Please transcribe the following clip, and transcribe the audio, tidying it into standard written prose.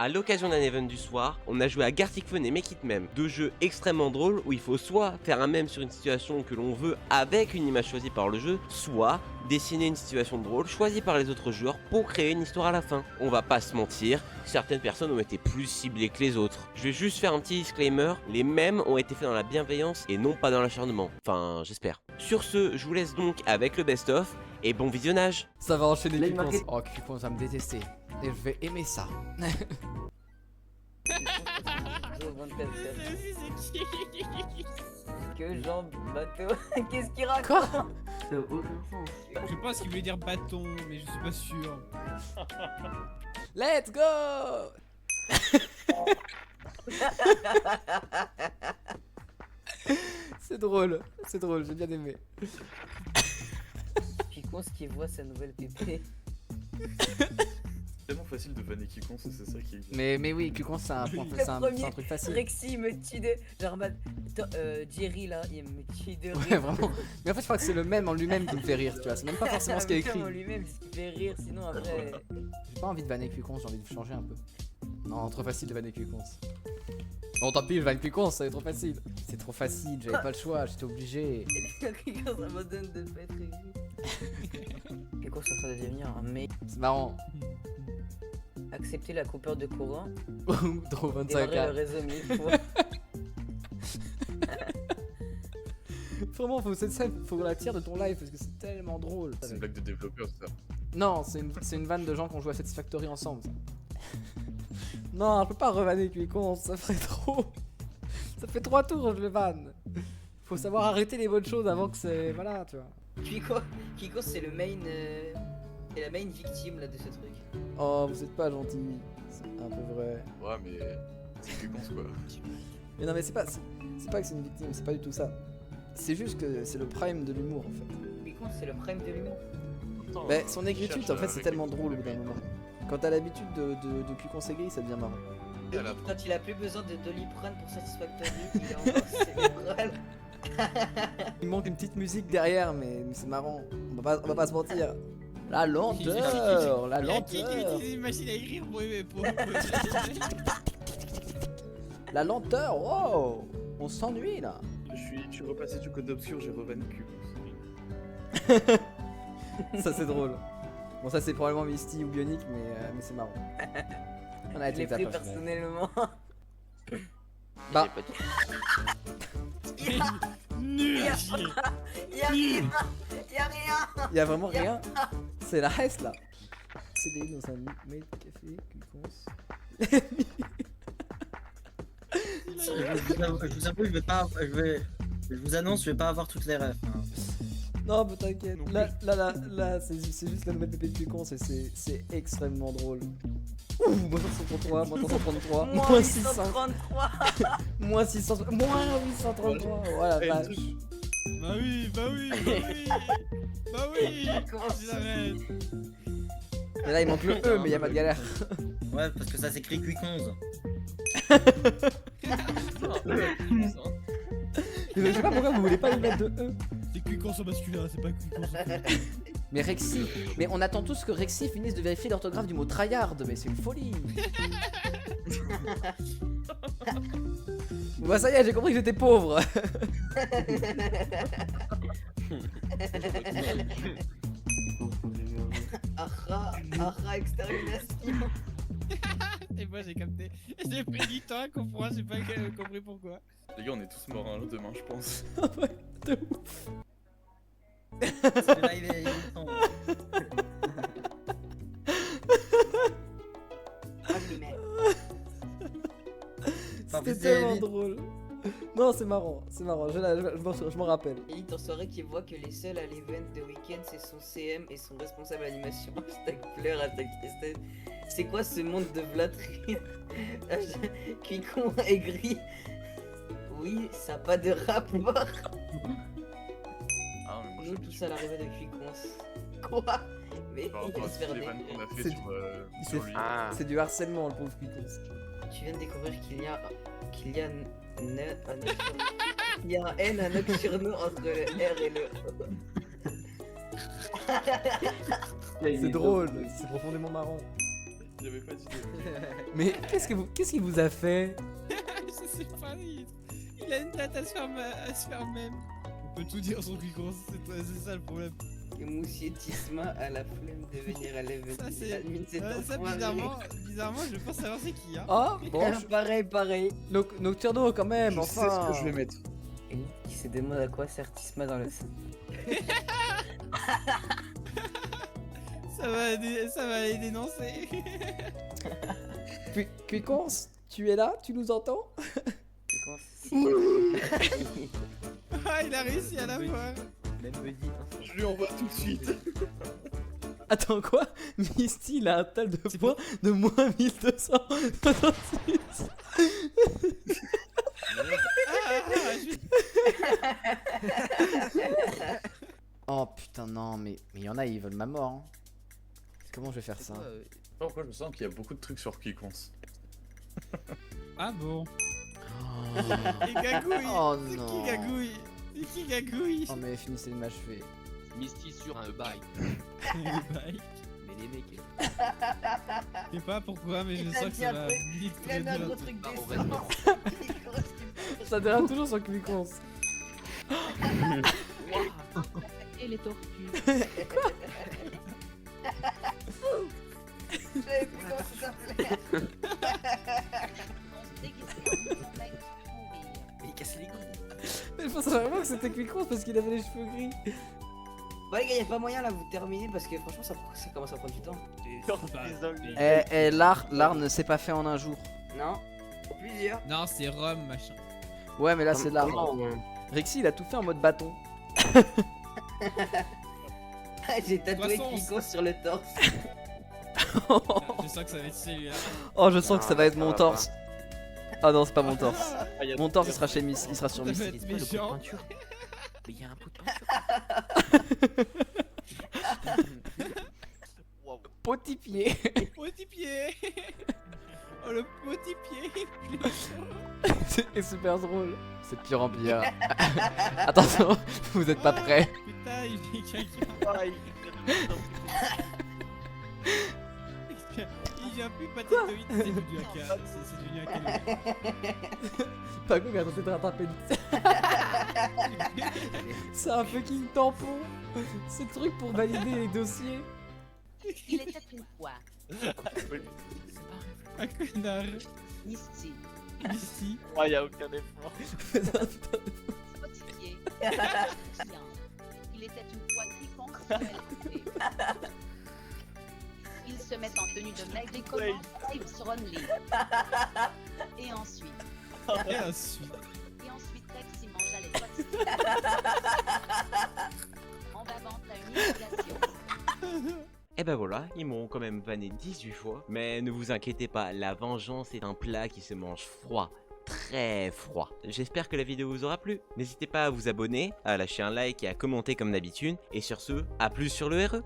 À l'occasion d'un event du soir, on a joué à Gartic Fun et Make It Meme, deux jeux extrêmement drôles où il faut soit faire un mème sur une situation que l'on veut avec une image choisie par le jeu, soit dessiner une situation drôle choisie par les autres joueurs pour créer une histoire à la fin. On va pas se mentir, certaines personnes ont été plus ciblées que les autres. Je vais juste faire un petit disclaimer, les mèmes ont été faits dans la bienveillance et non pas dans l'acharnement. Enfin, j'espère. Sur ce, je vous laisse donc avec le best-of et bon visionnage. Ça va enchaîner Là, qui il pense. marquait- Oh, qui pense à me détester. Et je vais aimer ça. Que jambes, bateau. Qu'est-ce qu'il raconte? Quoi? Ça n'a aucun sens. Je pense qu'il voulait dire bâton, mais je suis pas sûr. Let's go. C'est drôle, j'ai bien aimé. Puis con ce qu'il voit sa nouvelle pépé. C'est tellement facile de vanner quiconque, c'est ça qui est. Mais oui, Cucon c'est un, point- Le c'est un premier, truc facile. Rexy me tue de. Genre, Jerry là, il me tue de Ouais, rire. vraiment. Mais en fait, je crois que c'est le même en lui-même qui me fait rire, tu vois. C'est même pas forcément ce qui est écrit. En lui-même, c'est ce qui fait rire, sinon après. J'ai pas envie de vanner Cucon, j'ai envie de changer un peu. Non, trop facile de vanner Cucon. Bon, tant pis, je vanne Cucon, c'est trop facile. C'est trop facile, j'avais pas le choix, j'étais obligé. Quelqu'un ça me donne de pas être rire. Et quoi, ça va devenir un mec. C'est marrant. Accepter la coupure de courant. Trop Démarrer 25 le réseau 1000 fois. Vraiment, faut cette scène, faut la tirer de ton live parce que c'est tellement drôle. C'est une blague de développeur, ça. Non, c'est une vanne de gens qui ont joué à Satisfactory ensemble. Ça. Non, je peux pas revanner Cuicon, ça ferait trop. Ça fait 3 tours, je le vanne. Faut savoir arrêter les bonnes choses avant que c'est. Voilà, tu vois. Kiko c'est le main. C'est la main victime là de ce truc. Oh, vous êtes pas gentil. C'est un peu vrai. Ouais, mais c'est quiconque quoi. Mais non, mais c'est pas que c'est une victime, c'est pas du tout ça. C'est juste que c'est le prime de l'humour en fait. Kiko c'est le prime de l'humour. Bah, son aigritude en fait c'est tellement drôle au bout d'un moment. Quand t'as l'habitude de Cuicon gris, ça devient marrant. Quand il a plus besoin de Doliprane pour Satisfactory, il est encore cérébral. Il manque une petite musique derrière, mais c'est marrant. On va pas se mentir. La lenteur, la Qui lenteur, utilise une machine à écrire pour la lenteur. Wow, on s'ennuie là. Je suis repassé du code obscur, j'ai revanné quiconque. Ça c'est drôle. Bon, ça c'est probablement Misty ou Bionic, mais c'est marrant. On a Je l'ai été pris tapage. personnellement. Bah, Nul Y'a à chier. Y'a rien. Y'a rien. y a vraiment rien. C'est la reste là. CDI dans un mail café, Cuicon. Je vous avoue, je vous annonce, je vais pas avoir toutes les refs. Hein. Non, mais t'inquiète. Là, c'est juste la nouvelle pépé de Cuicon, c'est extrêmement drôle. Ouh, moins 133, moins 333, moins 600, 833. moins 600, moins 833. Voilà, vache. Bah oui, bah oui, bah oui. Bah oui. Comment Tu l'arrêtes. Et là, il manque le E, mais y a pas de galère. Ouais, parce que ça s'écrit Quick11. Je sais pas pourquoi vous voulez pas lui mettre de E. C'est cuicon au masculin, c'est pas cuicon. Mais Rexy, mais on attend tous que Rexy finisse de vérifier l'orthographe du mot tryhard, mais c'est une folie. Bah ça y est, j'ai compris que j'étais pauvre. Aha, extermination. Et moi j'ai capté. J'ai pris du temps à comprendre, j'ai pas compris pourquoi. Les gars, on est tous morts hein, demain, je pense. De ouf. Celui-là, il est temps. C'était tellement drôle. Non, c'est marrant, je m'en rappelle. Il en saurait qu'il voit que les seuls à l'event de week-end c'est son CM et son responsable animation. Hashtag pleur, hashtag tristesse. C'est quoi ce monde de vlatterie? Cuicon aigri. Oui, ça a pas de rapport. Ah, mais moi Nous je tout ça à l'arrivée de Cuicon. Quoi? Mais Par il rapport va à se toutes faire les des... vannes qu'on a fait C'est- sur lui. C'est du harcèlement, le pauvre Cuicon. Tu viens de découvrir qu'il y a il y a un N, un nocturno entre le R et le O. C'est drôle, c'est profondément marrant. J'avais pas d'idée. Mais qu'est-ce qu'il vous a fait? Je sais pas, il a une tête à se faire même. On peut tout dire sur Quiconce, c'est ça le problème. Et Moussier Tisma a la flemme de venir à l'event. Ça, c'est- L'admin s'est Ça, enfoiré. bizarrement, je pense savoir c'est qui, hein. Oh, bon, Ah, pareil. Nocturno quand même, Je sais enfin. ce que je vais mettre. Et qui se demande à quoi sert Tisma dans le... Ça va les dénoncer. Quiconce, tu es là? Tu nous entends? Ah, il a réussi à la voir. Même me dit. Je lui envoie tout de suite. Attends, quoi? Misty, il a un total de points de moins 1266. Oh putain, non, mais il y en a, ils veulent ma mort. Hein. Comment je vais faire ça? Je sais pas pourquoi je me sens qu'il y a beaucoup de trucs sur Quiconce. Ah bon. Oh, Et Gagouille. Oh C'est non. qui Gagouille? C'est qui Gagouille? Oh, mais finissez de m'achever. Misty sur un bike. Bye. Mais les mecs, Je sais pas pourquoi, mais je Il a sens que ça bien va fait. vite Il a très un dur. gros truc Bah, on décent. Ça dérape toujours sur Quiconce. Et les tortues. J'avais plus comment ça s'appelait. Mais il casse les couilles. Mais je pensais vraiment que c'était Quiconce parce qu'il avait les cheveux gris. Bah les gars, y'a pas moyen là, vous terminez parce que franchement ça commence à prendre du temps. L'art ne s'est pas fait en un jour. Non. Plusieurs. Non, c'est Rome, machin. Ouais, mais là c'est l'art. Comment, Rexy, il a tout fait en mode bâton. J'ai tatoué Poisson, Kiko sur le torse. Je sens que ça va être celui-là. Oh, je sens que ça va être mon va torse. Ah non, c'est pas mon torse. Ah, y a- Mon torse, il sera chez Miss, il sera sur Ça Miss. va être méchant. Mais il y a un pot de peinture. Petit pied. Petit pied. Oh, le petit pied. C'est super drôle. C'est de pire en pire. Attention, vous êtes pas prêts. Putain, il est quelqu'un. Il vient plus pas de 8, c'est devenu un cas. C'est devenu un cas. Paco qui a tenté de rattraper le... C'est un fucking tampon. C'est le truc pour valider les dossiers. Il était une fois Un connard. Misty, Ici. Oh, y a aucun effort. Spotify, client. Il était une fois quiconque sexualité. Il se met en tenue de mec et commence Tips Only. Et ensuite, Et ensuite. Rexy mange à l'époque. On va vendre à une humiliation. Et ben voilà, ils m'ont quand même vanné 18 fois. Mais ne vous inquiétez pas, la vengeance est un plat qui se mange froid. Très froid. J'espère que la vidéo vous aura plu. N'hésitez pas à vous abonner, à lâcher un like et à commenter comme d'habitude. Et sur ce, à plus sur le RE.